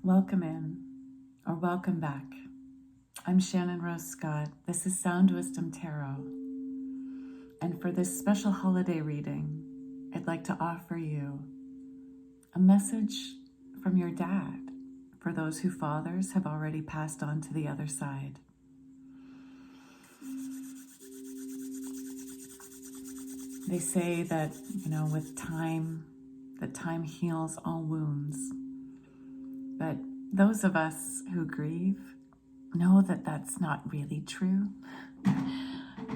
Welcome in, or welcome back. I'm Shannon Rose Scott. This is Sound Wisdom Tarot. And for this special holiday reading, I'd like to offer you a message from your dad for those whose fathers have already passed on to the other side. They say that, with time, that time heals all wounds. But those of us who grieve know that that's not really true.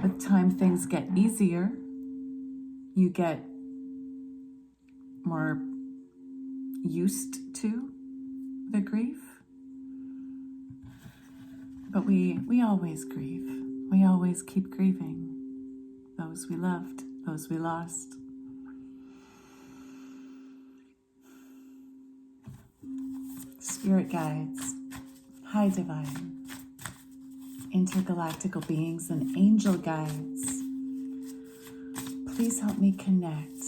With time, things get easier. You get more used to the grief. But we always grieve. We always keep grieving. Those we loved, those we lost. Spirit guides, high divine, intergalactical beings, and angel guides, please help me connect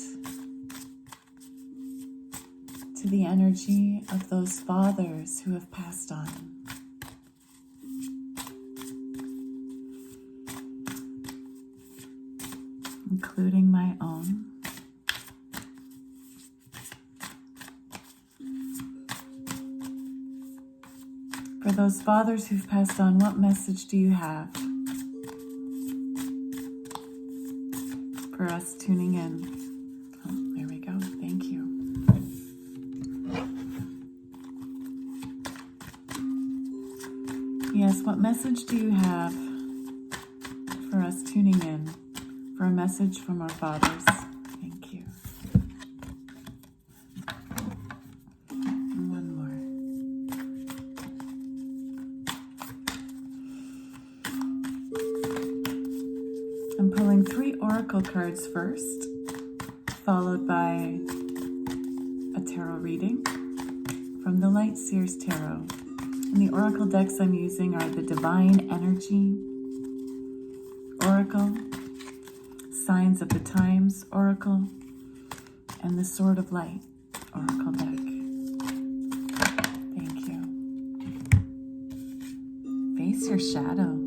to the energy of those fathers who have passed on. Including my own. For those fathers who've passed on, what message do you have for us tuning in? Oh, there we go. Thank you. Yes, what message do you have for us tuning in? For a message from our fathers. Thank you. And one more. I'm pulling 3 oracle cards first, followed by a tarot reading from the Light Seers Tarot. And the oracle decks I'm using are the Divine Energy Oracle, Signs of the Times Oracle, and the Sword of Light Oracle deck. Thank you. Face your shadow.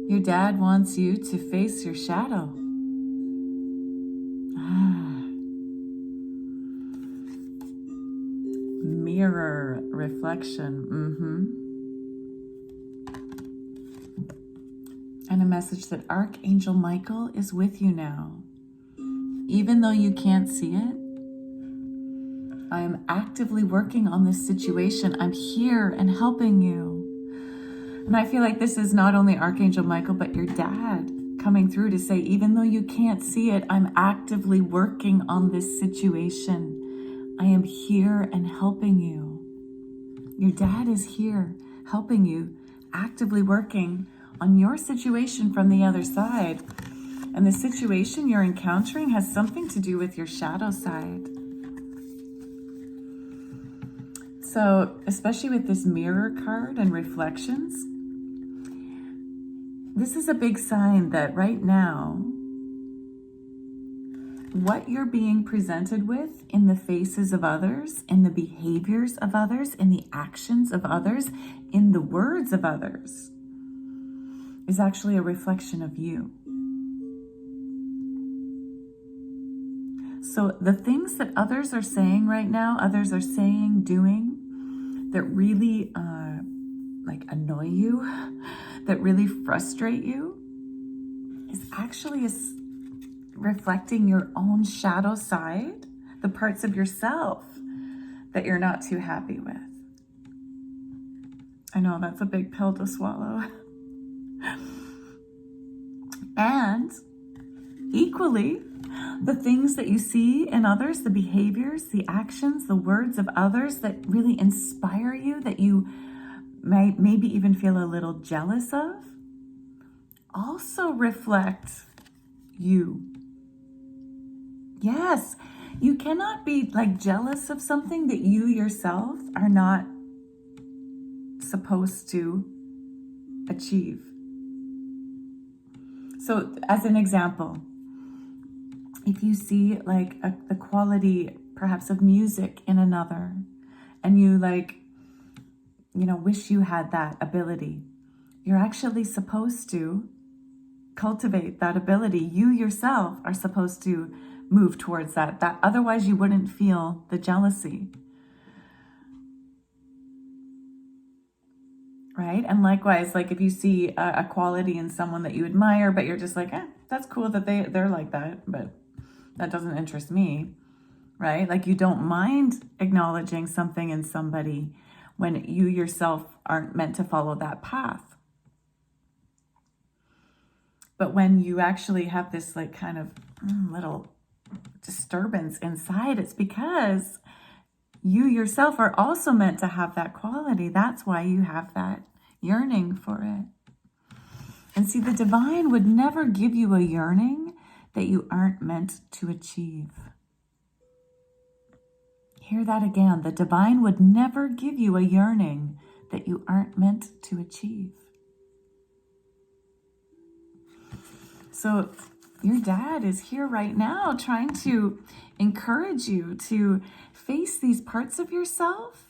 Your dad wants you to face your shadow. Mirror reflection. And a message that Archangel Michael is with you now. Even though you can't see it, I am actively working on this situation. I'm here and helping you. And I feel like this is not only Archangel Michael, but your dad coming through to say, even though you can't see it, I'm actively working on this situation. I am here and helping you. Your dad is here helping you, actively working on your situation from the other side. And the situation you're encountering has something to do with your shadow side. So, especially with this mirror card and reflections, this is a big sign that right now, what you're being presented with in the faces of others, in the behaviors of others, in the actions of others, in the words of others, is actually a reflection of you. So the things that others are saying right now, others are saying, doing, that really annoy you, that really frustrate you, is actually reflecting your own shadow side, the parts of yourself that you're not too happy with. I know that's a big pill to swallow. And equally, the things that you see in others, the behaviors, the actions, the words of others that really inspire you, that you might maybe even feel a little jealous of, also reflect you. Yes, you cannot be jealous of something that you yourself are not supposed to achieve. So as an example, if you see the quality perhaps of music in another, and you wish you had that ability. You're actually supposed to cultivate that ability. You yourself are supposed to move towards that. Otherwise you wouldn't feel the jealousy. Right? And likewise, like if you see a quality in someone that you admire, but you're just like, that's cool that they're like that, but that doesn't interest me, right? Like you don't mind acknowledging something in somebody when you yourself aren't meant to follow that path. But when you actually have this like kind of little disturbance inside, it's because you yourself are also meant to have that quality. That's why you have that yearning for it. And see, the divine would never give you a yearning that you aren't meant to achieve. Hear that again. The divine would never give you a yearning that you aren't meant to achieve. So your dad is here right now trying to encourage you to face these parts of yourself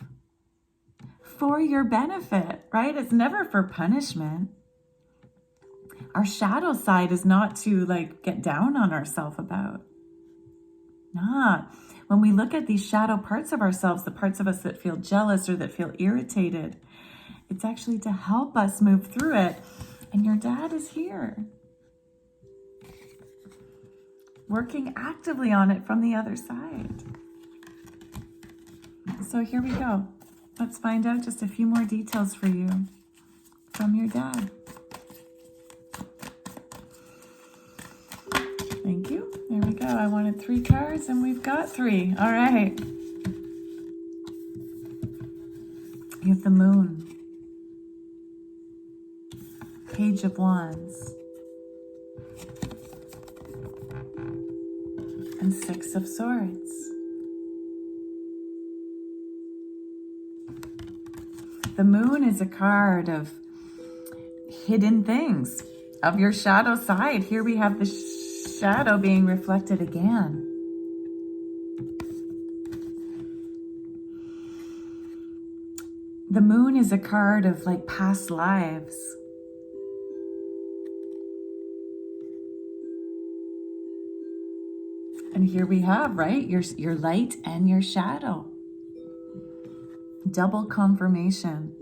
for your benefit, right? It's never for punishment. Our shadow side is not to like get down on ourselves about. Nah. When we look at these shadow parts of ourselves, the parts of us that feel jealous or that feel irritated, it's actually to help us move through it. And your dad is here, working actively on it from the other side. So here we go. Let's find out just a few more details for you from your dad. Thank you. There we go. I wanted 3 cards and we've got 3. All right. You have the Moon, Page of Wands, and 6 of Swords. The Moon is a card of hidden things, of your shadow side. Here we have the shadow being reflected again. The Moon is a card of like past lives. And here we have, right, your light and your shadow. Double confirmation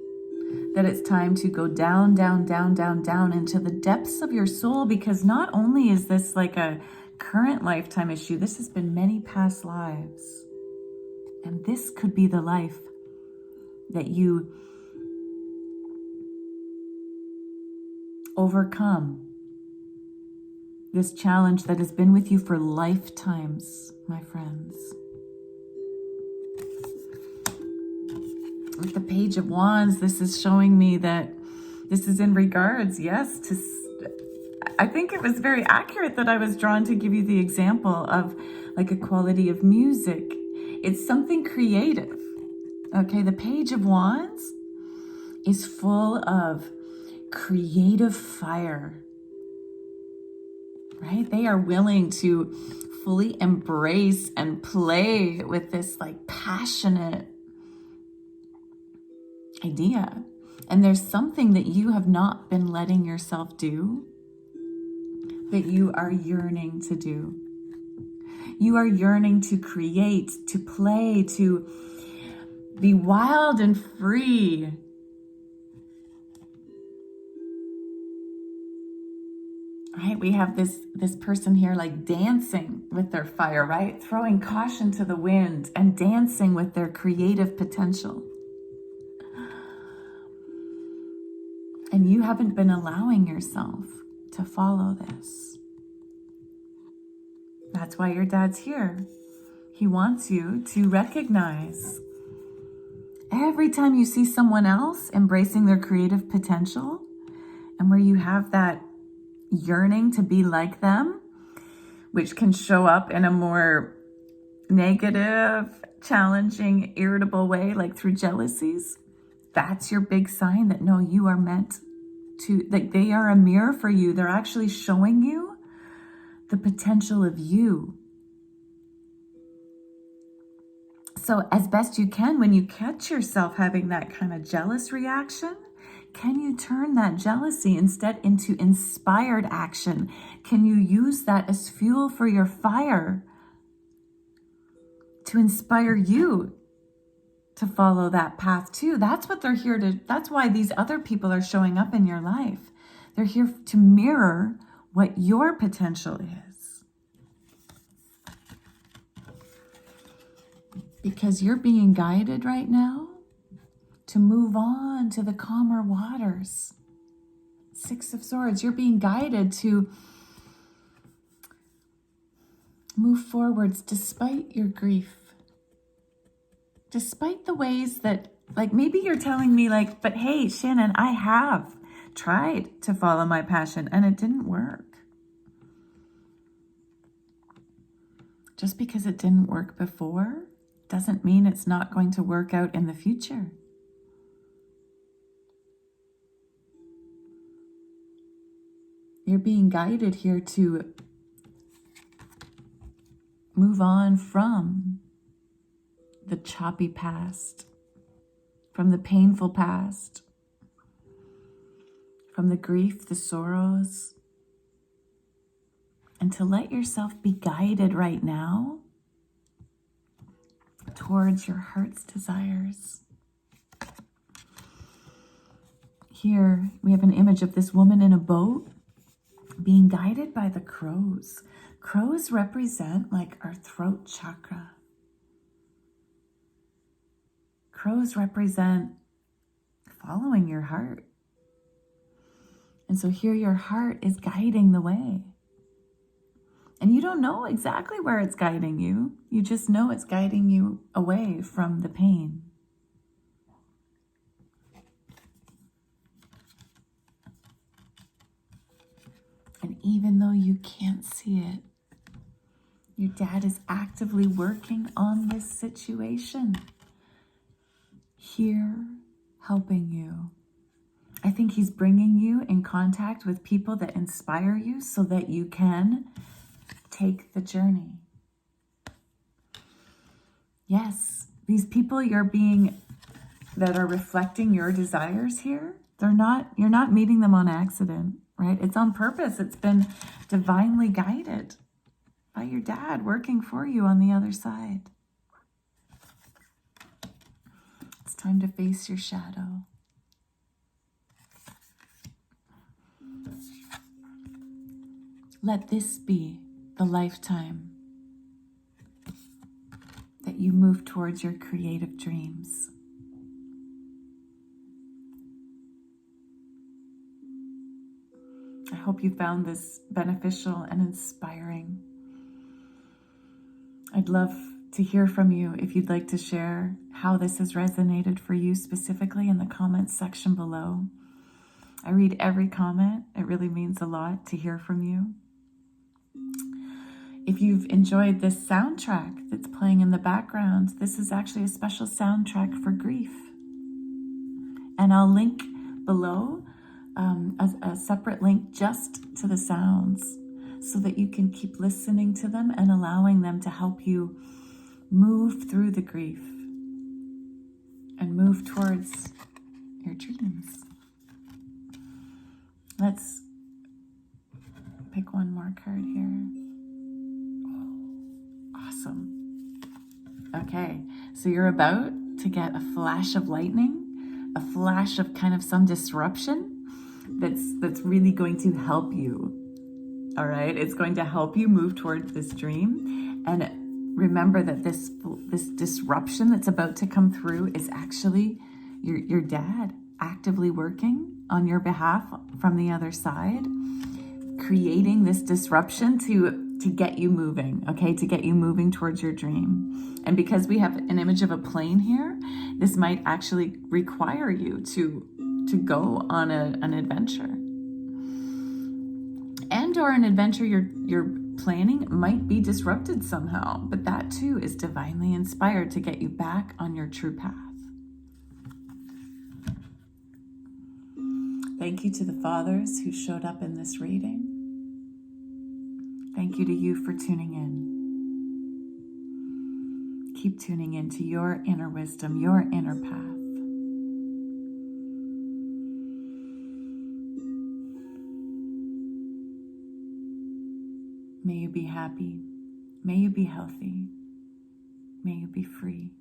that it's time to go down, down, down, down, down into the depths of your soul, because not only is this like a current lifetime issue, this has been many past lives. And this could be the life that you overcome. This challenge that has been with you for lifetimes, my friends. With the Page of Wands, this is showing me that this is in regards, yes, to, I think it was very accurate that I was drawn to give you the example of like a quality of music. It's something creative. Okay, the Page of Wands is full of creative fire, right? They are willing to fully embrace and play with this like passionate idea. And there's something that you have not been letting yourself do that you are yearning to do. You are yearning to create, to play, to be wild and free. Right? We have this person here like dancing with their fire, right? Throwing caution to the wind and dancing with their creative potential. And you haven't been allowing yourself to follow this. That's why your dad's here. He wants you to recognize every time you see someone else embracing their creative potential and where you have that yearning to be like them, which can show up in a more negative, challenging, irritable way, like through jealousies. That's your big sign that no, you are meant to, like they are a mirror for you. They're actually showing you the potential of you. So as best you can, when you catch yourself having that kind of jealous reaction, can you turn that jealousy instead into inspired action? Can you use that as fuel for your fire to inspire you to follow that path too? That's what they're here to, that's why these other people are showing up in your life. They're here to mirror what your potential is. Because you're being guided right now to move on to the calmer waters. Six of Swords, you're being guided to move forwards despite your grief. Despite the ways that, like, maybe you're telling me, like, but hey, Shannon, I have tried to follow my passion and it didn't work. Just because it didn't work before doesn't mean it's not going to work out in the future. You're being guided here to move on from the choppy past, from the painful past, from the grief, the sorrows, and to let yourself be guided right now towards your heart's desires. Here we have an image of this woman in a boat being guided by the crows. Crows represent like our throat chakra. Crows represent following your heart. And so here your heart is guiding the way. And you don't know exactly where it's guiding you. You just know it's guiding you away from the pain. And even though you can't see it, your dad is actively working on this situation. Here, helping you. I think he's bringing you in contact with people that inspire you so that you can take the journey. Yes, these people that are reflecting your desires here, you're not meeting them on accident, right? It's on purpose. It's been divinely guided by your dad working for you on the other side. It's time to face your shadow. Let this be the lifetime that you move towards your creative dreams. I hope you found this beneficial and inspiring. I'd love to hear from you if you'd like to share how this has resonated for you specifically in the comments section below. I read every comment. It really means a lot to hear from you. If you've enjoyed this soundtrack that's playing in the background, this is actually a special soundtrack for grief. And I'll link below a separate link just to the sounds so that you can keep listening to them and allowing them to help you move through the grief and move towards your dreams. Let's pick one more card here. Awesome. Okay, so you're about to get a flash of lightning, a flash of kind of some disruption that's really going to help you. All right, it's going to help you move towards this dream. And remember that this disruption that's about to come through is actually your dad actively working on your behalf from the other side, creating this disruption to get you moving, okay, to get you moving towards your dream. And because we have an image of a plane here, this might actually require you to go on an adventure. And or an adventure you're planning might be disrupted somehow, but that too is divinely inspired to get you back on your true path. Thank you to the fathers who showed up in this reading. Thank you to you for tuning in. Keep tuning into your inner wisdom, your inner path. May you be happy. May you be healthy. May you be free.